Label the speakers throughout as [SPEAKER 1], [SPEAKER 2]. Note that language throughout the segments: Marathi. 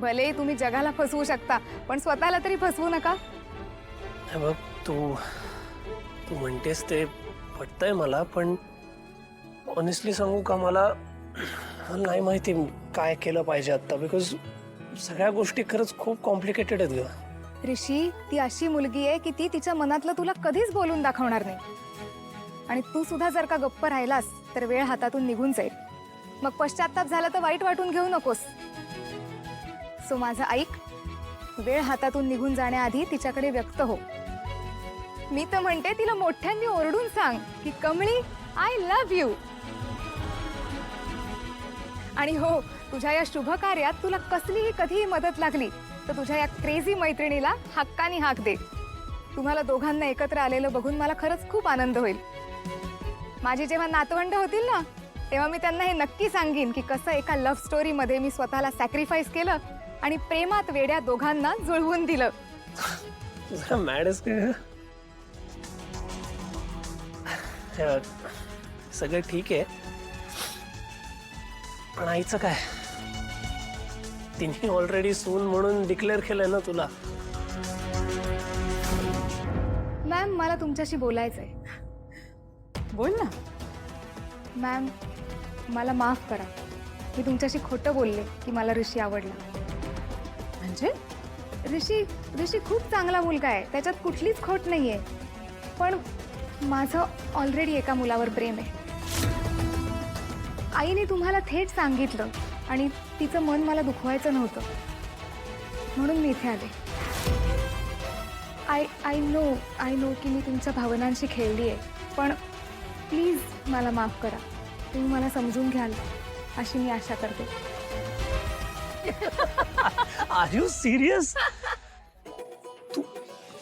[SPEAKER 1] भलेही तुम्ही जगाला फसवू शकता, पण स्वतःला तरी फसवू नका.
[SPEAKER 2] हे बघ, तू तू म्हणतेस ते पटतंय मला, पण ऑनेस्टली सांगू का, मला नाही माहिती काय केलं पाहिजे आता. बिकॉज सगळ्या गोष्टी खरंच खूप कॉम्प्लिकेटेड आहेत ग.
[SPEAKER 1] ऋषी, ती अशी मुलगी आहे की ती तिच्या मनातलं तुला कधीच बोलून दाखवणार नाही. आणि तू सुद्धा जर का गप्प राहिलास तर वेळ हातातून निघून जाईल. मग पश्चाताप झाला तर वाईट वाटून घेऊ नकोस. सो माझं ऐक, वेळ हातातून निघून जाण्याआधी तिच्याकडे व्यक्त हो. मी तर म्हणते तिला मोठ्यांनी ओरडून सांग की कमळी, आय लव्ह यू. आणि हो, तुझ्या या शुभ कार्यात तुला कसलीही कधीही मदत लागली तर तुझ्या या क्रेझी मैत्रिणीला हक्कानी हाक दे. तुम्हाला दोघांना एकत्र आलेलं बघून मला खरंच खूप आनंद होईल. माझी जेव्हा नातवंड होतील ना, तेव्हा मी त्यांना हे नक्की सांगीन की कसं एका लव्ह स्टोरी मध्ये मी स्वतःला सॅक्रिफाईस केलं आणि प्रेमात वेड्या दोघांना जुळवून दिलं.
[SPEAKER 2] मॅडच का? सगळं ठीक आहे, पण आईचं काय? तिने ऑलरेडी सून म्हणून डिक्लेअर केलंय ना तुला.
[SPEAKER 1] मॅम, मला तुमच्याशी बोलायचंय.
[SPEAKER 3] बोल ना.
[SPEAKER 1] मॅम, मला माफ करा. मी तुमच्याशी खोटं बोलले की मला ऋषी आवडला.
[SPEAKER 3] म्हणजे
[SPEAKER 1] ऋषी खूप चांगला मुलगा आहे, त्याच्यात कुठलीच खोट नाहीये. पण माझं ऑलरेडी एका मुलावर प्रेम आहे. आईने तुम्हाला थेट सांगितलं आणि तिचं मन मला दुखवायचं नव्हतं, म्हणून मी इथे आले. आय नो की मी तुमच्या भावनांशी खेळली आहे, पण प्लीज मला माफ करा. तुम्ही मला समजून घ्याल अशी मी आशा करते.
[SPEAKER 2] Are you serious? तू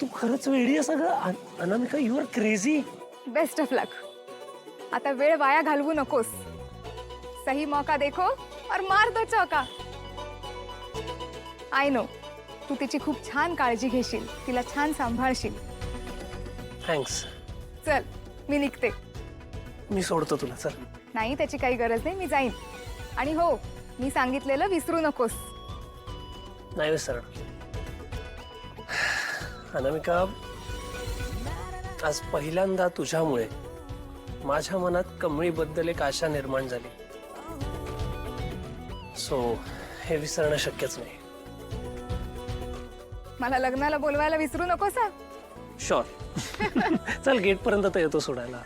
[SPEAKER 2] तू खरंच वेडी आहे सगळं. Anamika, you are crazy.
[SPEAKER 1] Best of luck. आता वेळ वाया घालवू नकोस. सही मौका देखो और मार दो चौका. आय नो, तू तिची खूप छान काळजी घेशील, तिला छान सांभाळशील.
[SPEAKER 2] थँक्स.
[SPEAKER 1] चल, मी निघते.
[SPEAKER 2] मी सोडतो तुला, चल.
[SPEAKER 1] नाही, त्याची काही गरज नाही, मी जाईन. आणि हो, मी सांगितलेलं विसरू नकोस.
[SPEAKER 2] नाही विसरणार. अनामिका, आज पहिल्यांदा तुझ्यामुळे माझ्या मनात कमळीबद्दल एक आशा निर्माण झाली. सो हे विसरणं शक्यच नाही.
[SPEAKER 1] मला लग्नाला बोलवायला विसरू नकोस हा.
[SPEAKER 2] शुअर. चल, गेट पर्यंत तर येतो सोडायला.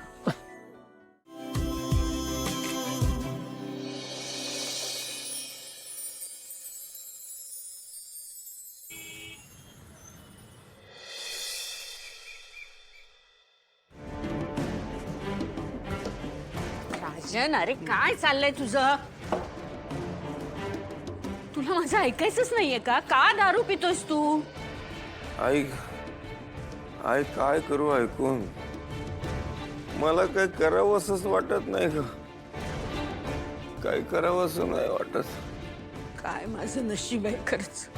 [SPEAKER 3] राजन, अरे काय चाललंय तुझं? तुला माझं ऐकायचंच नाहीये का? का दारू पितोयस तू?
[SPEAKER 4] आई आई काय करू ऐकून? मला काही करावंसंच वाटत नाही का? काही करावंसं नाही वाटत.
[SPEAKER 3] काय माझं नशीब आहे खरंच.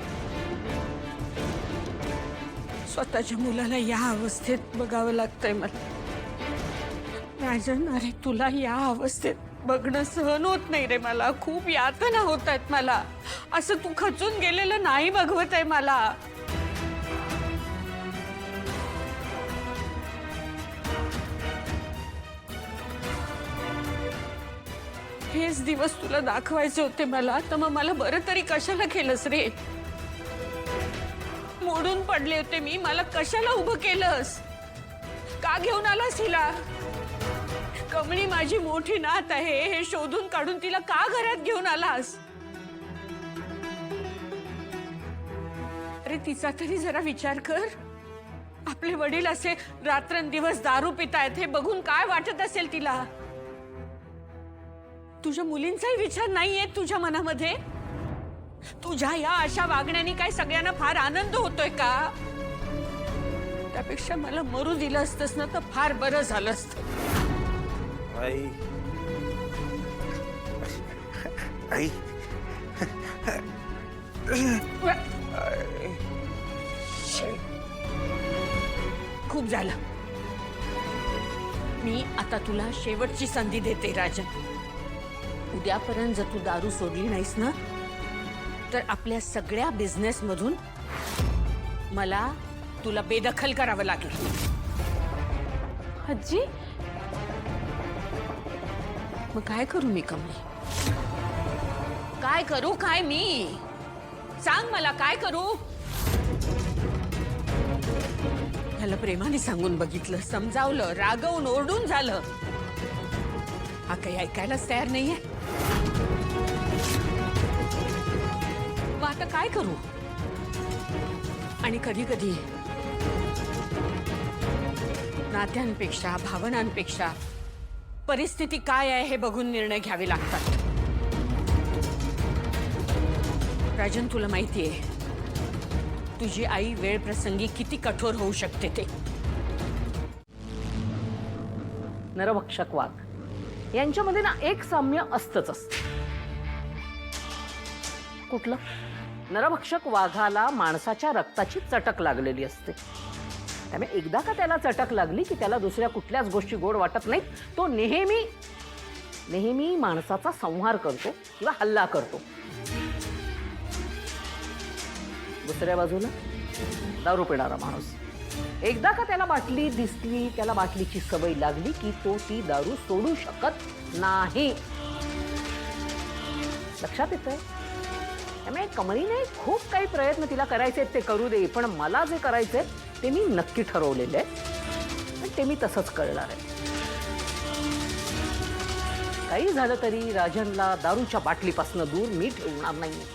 [SPEAKER 3] स्वतःच्या मुलाला या अवस्थेत बघावं लागतंय मला. राजन, अरे तुला या अवस्थेत बघणं सहन होत नाही रे मला. खूप यातना होत आहेत मला. असं तू खचून गेलेलं नाही बघवत आहे मला. हेच दिवस तुला दाखवायचे होते मला, तर मग मला बरं तरी कशाला केलंस रे? मोडून पडले होते मी, मला कशाला उभं केलंस? का घेऊन आलास हिला? कमळी माझी मोठी नात आहे हे शोधून काढून तिला का घरात घेऊन आलास? अरे तिचा तरी जरा विचार कर. आपले वडील असे रात्रंदिवस दारू पितायत हे बघून काय वाटत असेल तिला? तुझ्या मुलींचाही विचार नाहीये तुझ्या मनामध्ये? तुझ्या या अशा वागण्याने काय सगळ्यांना फार आनंद होतोय का? त्यापेक्षा मला मरू दिलं असतंस ना तर फार बरं झालं असतं.
[SPEAKER 4] आई आई
[SPEAKER 3] खूप झालं. मी आता तुला शेवटची संधी देते राजन. उद्यापर्यंत जर तू दारू सोडली नाहीस ना तर आपल्या सगळ्या बिझनेस मधून मला तुला बेदखल करावं लागेल.
[SPEAKER 5] आजी
[SPEAKER 3] मग काय करू मी कमली? काय करू काय मी? सांग मला काय करू? ह्याला प्रेमाने सांगून बघितलं, समजावलं, रागवून ओरडून झालं. हा काही ऐकायलाच तयार नाहीये. मग आता काय करू? आणि कधी कधी नात्यांपेक्षा भावनांपेक्षा परिस्थिती काय आहे हे बघून निर्णय घ्यावे लागतात. राजन, तुला माहितीये तुझी आई वेळ प्रसंगी किती कठोर होऊ शकते ते.
[SPEAKER 5] नरभक्षक वाघ यांच्यामध्ये ना एक साम्य असतच. कुठलं? नरभक्षक वाघाला माणसाच्या रक्ताची चटक लागलेली असते. त्यामुळे एकदा का त्याला चटक लागली की त्याला दुसऱ्या कुठल्याच गोष्टी गोड वाटत नाहीत. तो नेहमी नेहमी माणसाचा संहार करतो किंवा हल्ला करतो. दुसऱ्या बाजूला दारू पिणारा माणूस, एकदा का त्याला बाटली दिसली, त्याला बाटलीची सवय लागली की तो ती दारू सोडू शकत नाही. लक्षात येतंय? त्यामुळे कमळीने खूप काही प्रयत्न तिला करायचे ते करू दे, पण मला जे करायचंय ते मी नक्की ठरवलेलं आहे आणि ते मी तसंच करणार आहे. काही झालं तरी राजनला दारूच्या बाटलीपासून दूर मी ठेवणार नाही.